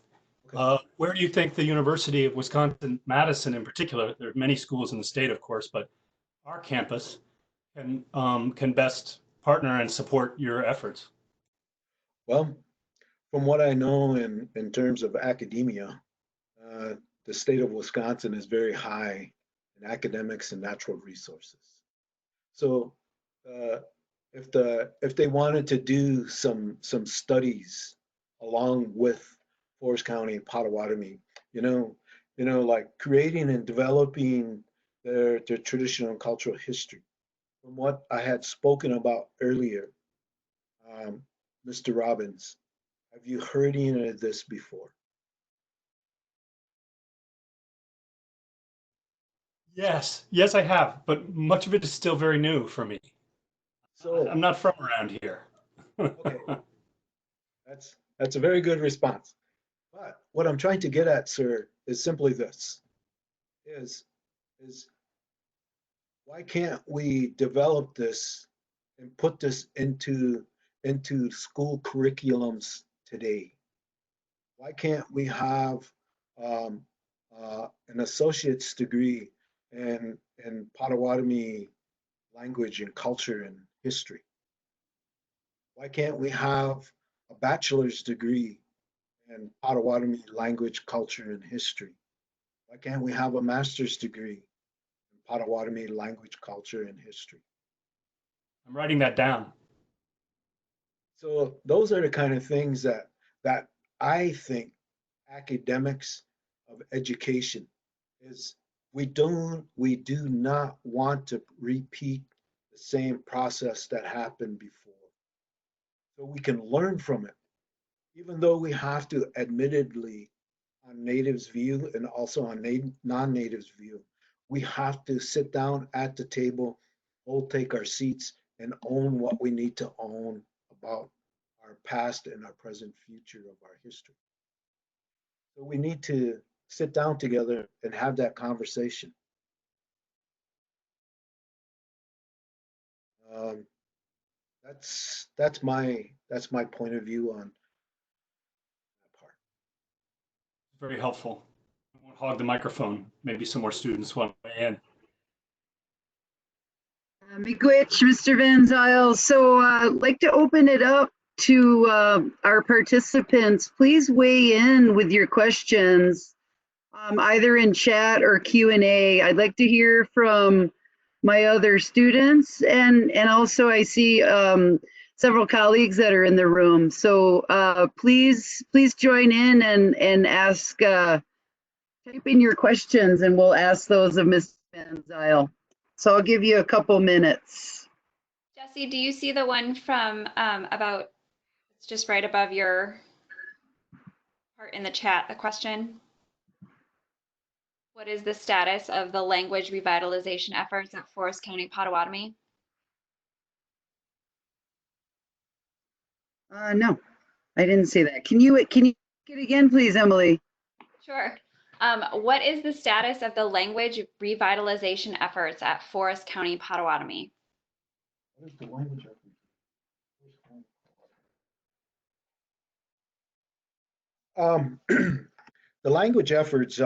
where do you think the University of Wisconsin-Madison in particular, there are many schools in the state, of course, but our campus can best partner and support your efforts? Well, from what I know in terms of academia, the state of Wisconsin is very high in academics and natural resources. So if they wanted to do some studies along with Forest County Potawatomi, you know, like creating and developing their traditional and cultural history. From what I had spoken about earlier, Mr. Robbins, have you heard any of this before? Yes, I have, but much of it is still very new for me. So I'm not from around here. okay, that's a very good response. But what I'm trying to get at, sir, is simply this: is why can't we develop this and put this into school curriculums today? Why can't we have an associate's degree in Potawatomi language and culture and history? Why can't we have a bachelor's degree in Potawatomi language, culture, and history? Why can't we have a master's degree in Potawatomi language, culture, and history? I'm writing that down. So those are the kind of things that I think academics of education is we do not want to repeat the same process that happened before. So we can learn from it, even though we have to admittedly on natives' view and also on non-natives' view, we have to sit down at the table, all take our seats and own what we need to own about our past and our present future of our history. So we need to sit down together and have that conversation. Um, that's my point of view on that part. Very helpful. I won't hog the microphone. Maybe some more students want to weigh in. Miigwech, Mr. Van Zile. So I'd like to open it up to our participants. Please weigh in with your questions, either in chat or Q&A. I'd like to hear from my other students, and also I see several colleagues that are in the room. So please join in and ask, type in your questions, and we'll ask those of Mr. Van Zile. So I'll give you a couple minutes. Jesse, do you see the one from about, it's just right above your part in the chat, the question? What is the status of the language revitalization efforts at Forest County Potawatomi? No, I didn't see that. Can you get it again, please, Emily? Sure. What is the status of the language revitalization efforts at Forest County Potawatomi? What is the language of the language efforts,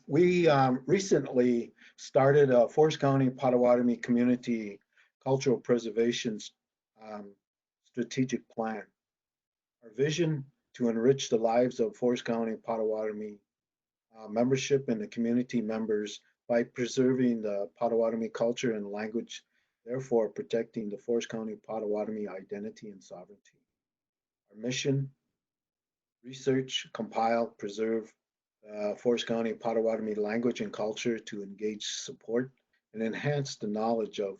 we recently started a Forest County Potawatomi Community Cultural Preservation Strategic Plan. Our vision to enrich the lives of Forest County Potawatomi membership and the community members by preserving the Potawatomi culture and language, therefore protecting the Forest County Potawatomi identity and sovereignty. Our mission: research, compile, preserve Forest County Potawatomi language and culture to engage, support, and enhance the knowledge of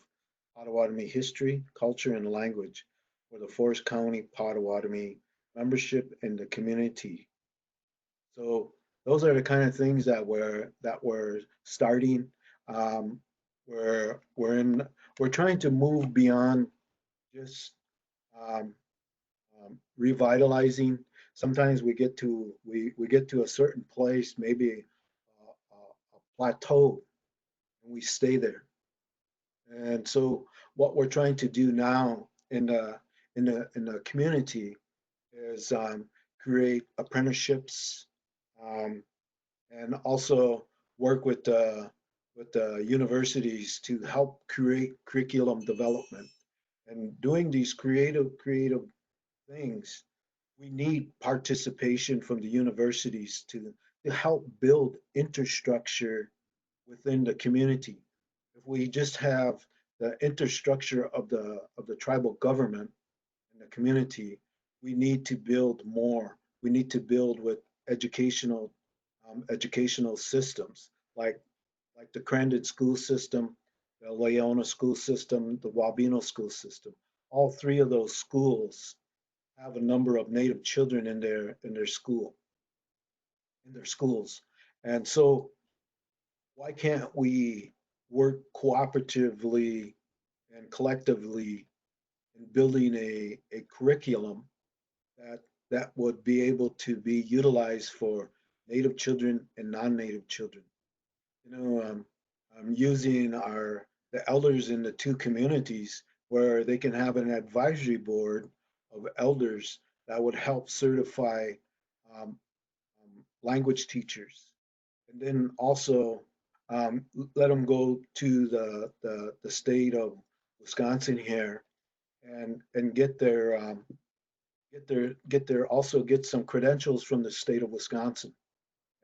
Potawatomi history, culture, and language for the Forest County Potawatomi membership and the community. So those are the kind of things that we're starting. We're trying to move beyond just revitalizing. Sometimes we get to a certain place, maybe a plateau, and we stay there. And so what we're trying to do now in the community is create apprenticeships, and also work with the universities to help create curriculum development. And doing these creative things, we need participation from the universities to help build infrastructure within the community. If we just have the infrastructure of the tribal government in the community, we need to build more. We need to build with educational systems like the Crandon school system, the Leona school system, the Wabino school system. All three of those schools have a number of Native children in their schools. And so why can't we work cooperatively and collectively in building a curriculum that would be able to be utilized for Native children and non-Native children? I'm using the elders in the two communities where they can have an advisory board of elders that would help certify language teachers, and then also let them go to the state of Wisconsin here and get some credentials from the state of Wisconsin,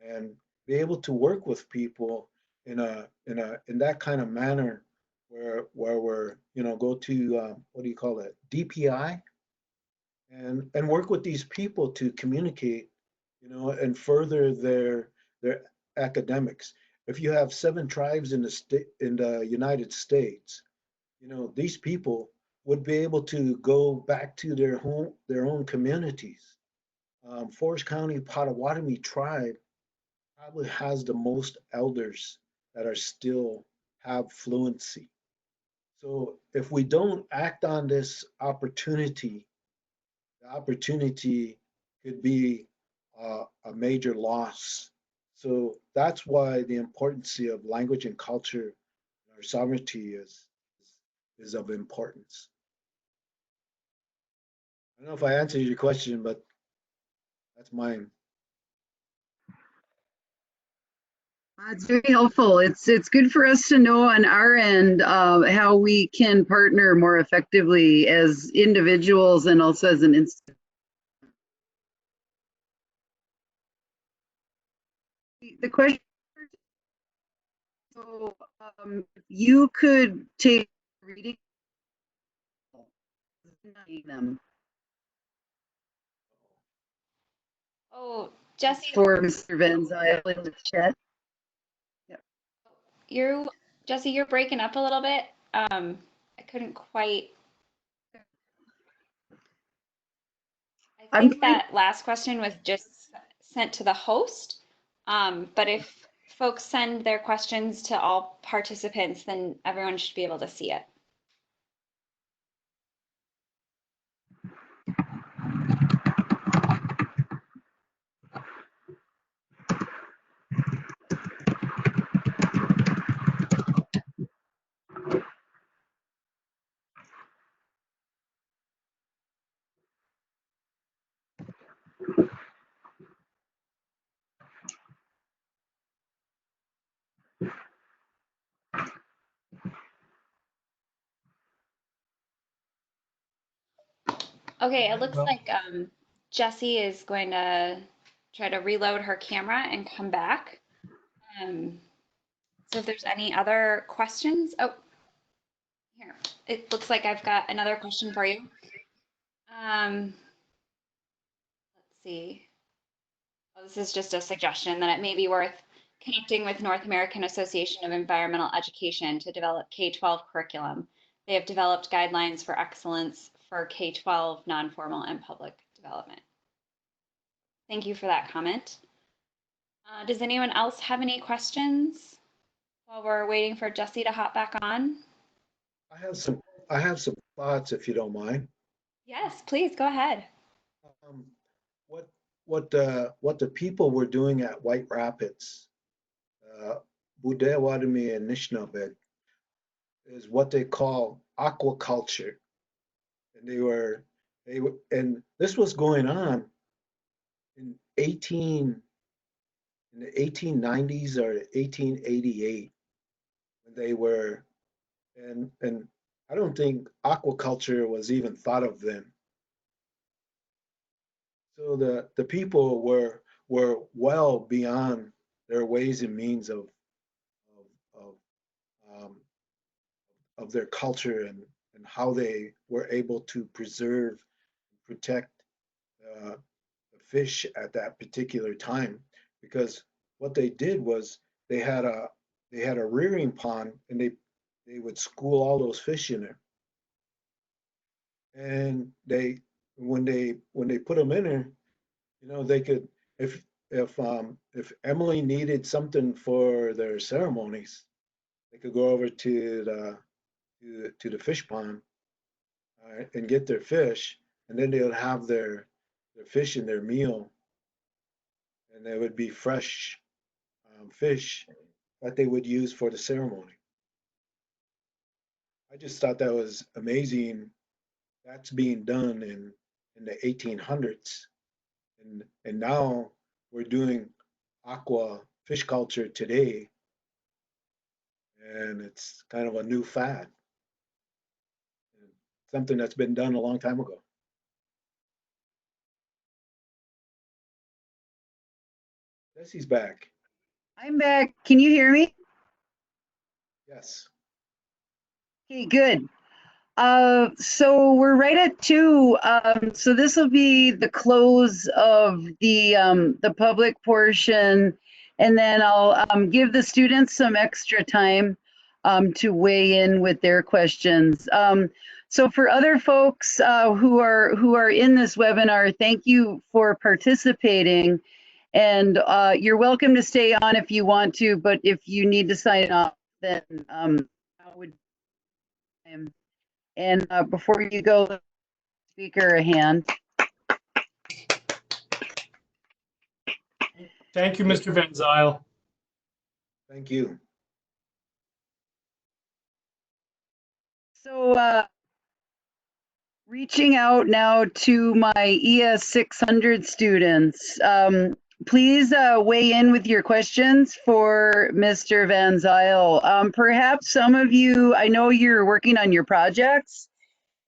and be able to work with people in that kind of manner where we're, go to, what do you call it, DPI, and work with these people to communicate, and further their academics. If you have 7 tribes in the United States, these people would be able to go back to their own communities. Forest County Potawatomi tribe probably has the most elders that are still have fluency. So if we don't act on this opportunity, the opportunity could be a major loss. So that's why the importance of language and culture, our sovereignty is of importance. I don't know if I answered your question, but that's mine. It's very helpful. It's good for us to know on our end how we can partner more effectively as individuals and also as an institution. The question, so you could take reading them Oh, Jesse, for Mr. Van Zile in the chat. you're breaking up a little bit. I couldn't quite. I think that last question was just sent to the host. But if folks send their questions to all participants, then everyone should be able to see it. Okay, it looks like Jessie is going to try to reload her camera and come back. So if there's any other questions, oh, here, it looks like I've got another question for you. Let's see. Oh, this is just a suggestion that it may be worth connecting with North American Association of Environmental Education to develop K-12 curriculum. They have developed guidelines for excellence for K-12 non-formal and public development. Thank you for that comment. Does anyone else have any questions while we're waiting for Jessie to hop back on? I have some thoughts, if you don't mind. Yes, please go ahead. What the people were doing at White Rapids, Potawatomi and Anishinaabe, is what they call aquaculture, and this was going on in the 1890s or 1888 when they were, and I don't think aquaculture was even thought of then. So the people were well beyond their ways and means of their culture and how they were able to preserve and protect the fish at that particular time. Because what they did was they had a rearing pond, and they would school all those fish in there. And when they put them in there, they could, if Emily needed something for their ceremonies, they could go over to the fish pond and get their fish, and then they would have their fish in their meal, and they would be fresh fish that they would use for the ceremony. I just thought that was amazing. That's being done in the 1800s, and now we're doing aqua fish culture today, and it's kind of a new fad, something that's been done a long time ago. Jessie's back. I'm back. Can you hear me? Yes. Okay, good. So we're right at 2. So this will be the close of the public portion, and then I'll give the students some extra time to weigh in with their questions. So for other folks who are in this webinar, thank you for participating, and you're welcome to stay on if you want to, but if you need to sign off, then I would. And before you go, speaker a hand. Thank you, Mr. Van Zile. Thank you. So reaching out now to my ES 600 students, please weigh in with your questions for Mr. Van Zile. Perhaps some of you, I know you're working on your projects,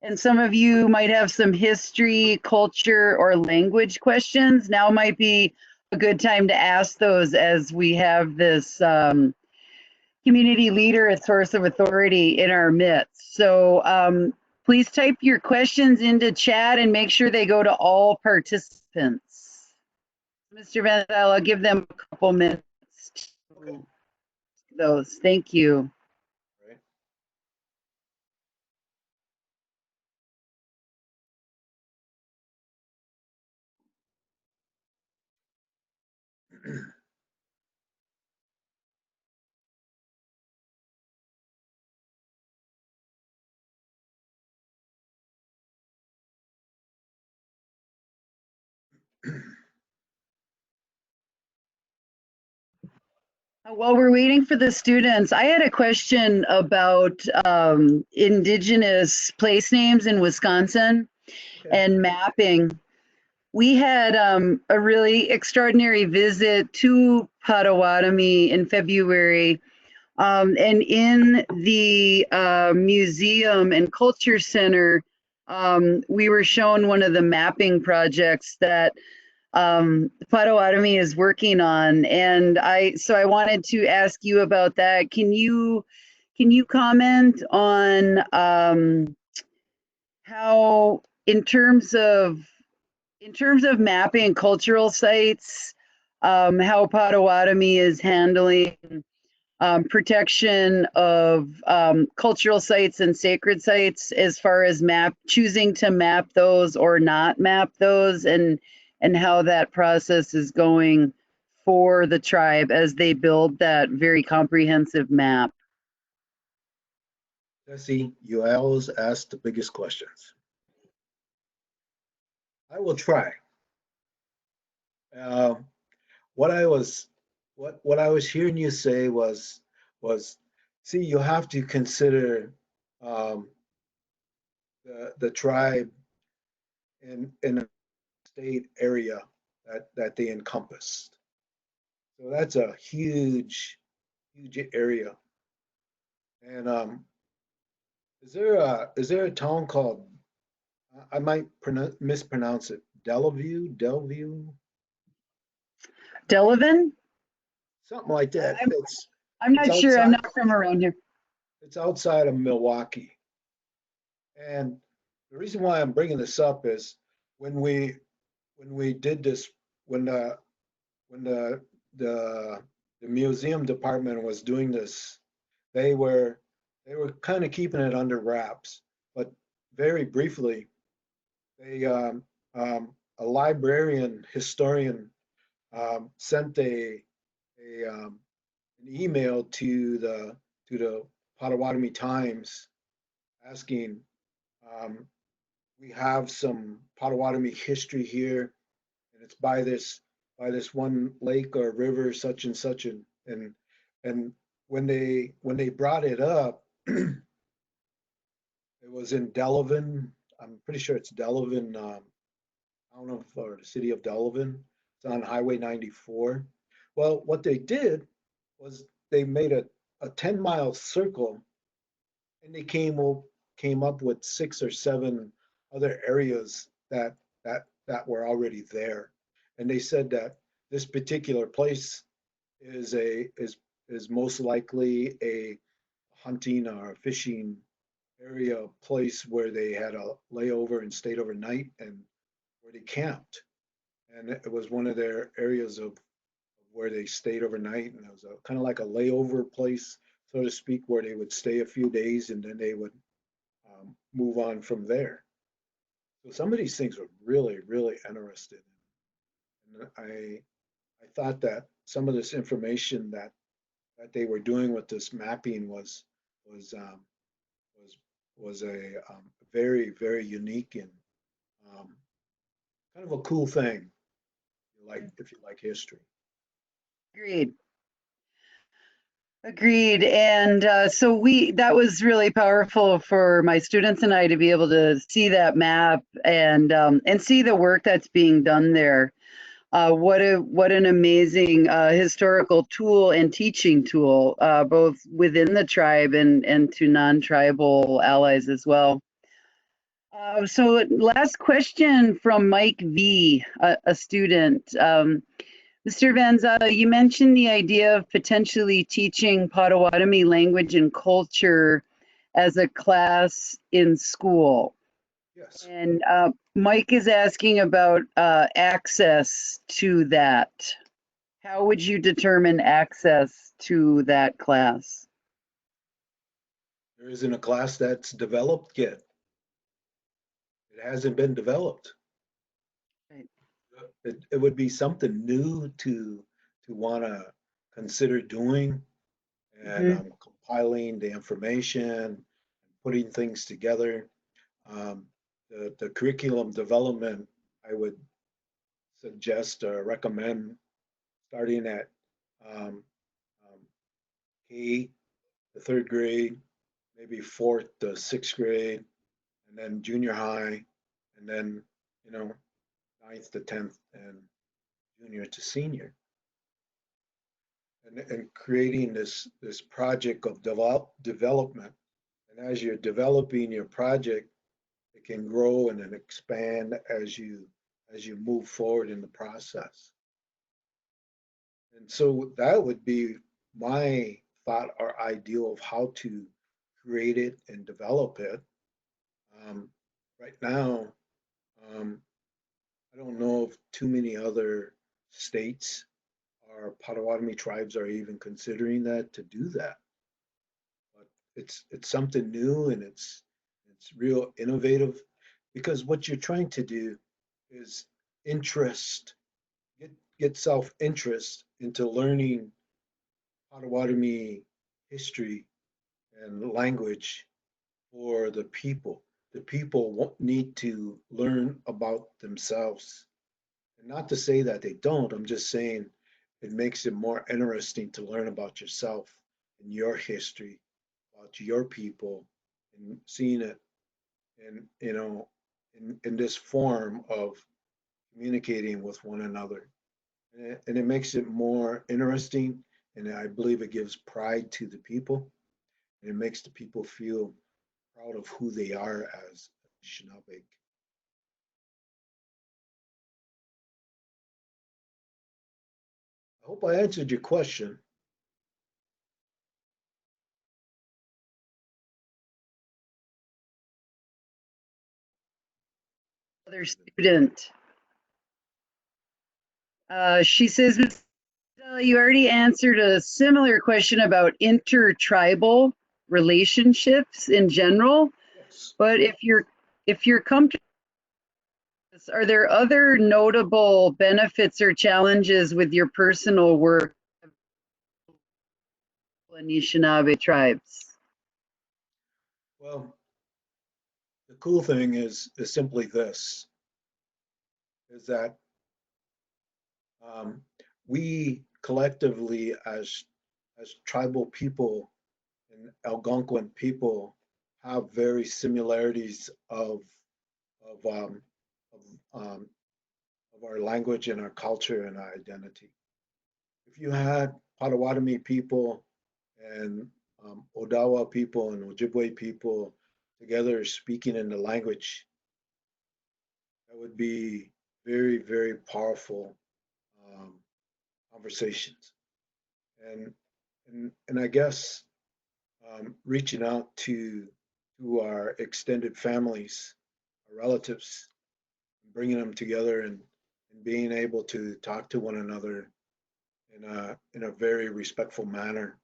and some of you might have some history, culture, or language questions. Now might be a good time to ask those as we have this community leader at Source of Authority in our midst. So please type your questions into chat and make sure they go to all participants. Mr. Van Zile, I'll give them a couple minutes to those. Thank you. Right. While we're waiting for the students, I had a question about Indigenous place names in Wisconsin and mapping. We had a really extraordinary visit to Potawatomi in February, and in the Museum and Culture Center, we were shown one of the mapping projects that Potawatomi is working on, and I wanted to ask you about that. Can you comment on how in terms of mapping cultural sites, how Potawatomi is handling protection of cultural sites and sacred sites, as far as choosing to map those or not map those, and how that process is going for the tribe as they build that very comprehensive map. Jesse, you always ask the biggest questions. I will try. What I was hearing you say was see, you have to consider the tribe in a state area that they encompassed. So that's a huge area. And is there a town called, I might mispronounce it, Delview, Delavan? something like that. I'm not it's sure. I'm outside- not from around here. It's outside of Milwaukee. And the reason why I'm bringing this up is when we did this, when the museum department was doing this, they were kind of keeping it under wraps. But very briefly, a librarian historian sent an email to the Potawatomi Times asking, we have some Potawatomi history here, and it's by this one lake or river, such and such, and when they brought it up, it was in Delavan. I'm pretty sure it's Delavan, town of, or the city of Delavan. It's on Highway 94. Well, what they did was they made a 10-mile circle, and they came up with 6 or 7 other areas that were already there. And they said that this particular place is most likely a hunting or fishing area, place where they had a layover and stayed overnight and where they camped. And it was one of their areas of where they stayed overnight. And it was a kind of like a layover place, so to speak, where they would stay a few days and then they would move on from there. So some of these things were really, really interesting. And I thought that some of this information that they were doing with this mapping was was was a very, very unique and um, kind of a cool thing. Like if you like history. Agreed. Agreed. And so that was really powerful for my students and I to be able to see that map and see the work that's being done there. What an amazing historical tool and teaching tool, both within the tribe and to non-tribal allies as well. So last question from Mike V, a student. Mr. Van Zile, you mentioned the idea of potentially teaching Potawatomi language and culture as a class in school. Yes. And Mike is asking about access to that. How would you determine access to that class? There isn't a class that's developed yet. It hasn't been developed. Right. It would be something new to want to consider doing and compiling the information, putting things together. The curriculum development, I would suggest or recommend starting at um, K, the third grade, maybe fourth to sixth grade, and then junior high, and then, you know, ninth to 10th and junior to senior. And creating this project of development. And as you're developing your project, it can grow and then expand as you move forward in the process. And so that would be my thought or ideal of how to create it and develop it. Right now, I don't know if too many other states or Potawatomi tribes are even considering that to do that. But it's something new and it's real innovative because what you're trying to do is interest, get self-interest into learning Potawatomi history and language for the people. The people won't need to learn about themselves. And not to say that they don't, I'm just saying it makes it more interesting to learn about yourself and your history, about your people, and seeing it in, in this form of communicating with one another. And it makes it more interesting, and I believe it gives pride to the people, and it makes the people feel proud of who they are as Anishinaabe. I hope I answered your question. Other student. She says, "Ms. Zile, you already answered a similar question about intertribal relationships in general, Yes. but if you're comfortable, are there other notable benefits or challenges with your personal work in Anishinaabe tribes? Well, the cool thing is simply this, is that we collectively as tribal people and Algonquin people have very similarities of um, of our language and our culture and our identity. If you had Potawatomi people and Odawa people and Ojibwe people together speaking in the language, that would be very, very powerful um, conversations. And, and I guess reaching out to to our extended families, our relatives, bringing them together and being able to talk to one another in a very respectful manner,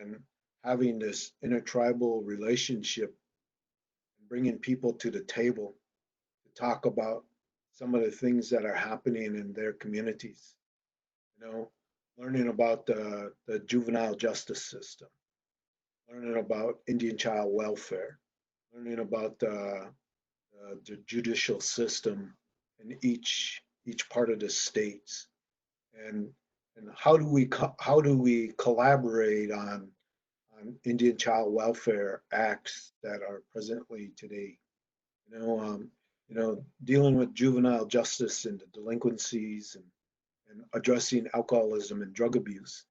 and having this intertribal relationship, bringing people to the table to talk about some of the things that are happening in their communities. You know, learning about the juvenile justice system, learning about Indian child welfare, learning about the judicial system in each part of the states, and how do we collaborate on Indian child welfare acts that are presently today. You know, dealing with juvenile justice and the delinquencies, and addressing alcoholism and drug abuse.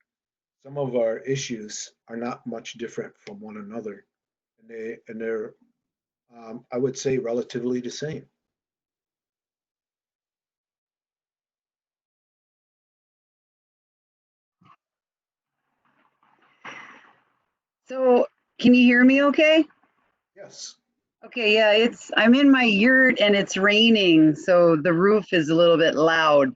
Some of our issues are not much different from one another, and they're I would say relatively the same. So can you hear me okay? Yes. Okay, yeah, I'm in my yurt and it's raining, so the roof is a little bit loud.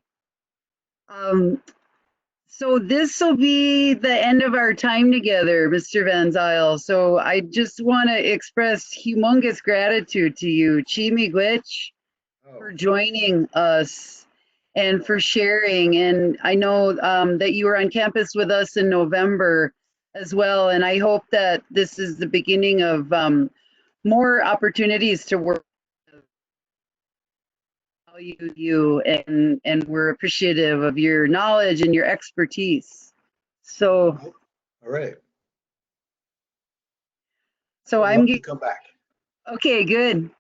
So this will be the end of our time together, Mr. Van Zile. So I just want to express humongous gratitude to you, Chi Miigwech, for Oh, joining us and for sharing. And I know that you were on campus with us in November as well. And I hope that this is the beginning of more opportunities to work with you, and we're appreciative of your knowledge and your expertise. So, all right. so I'd I'm love to come back. okay, good.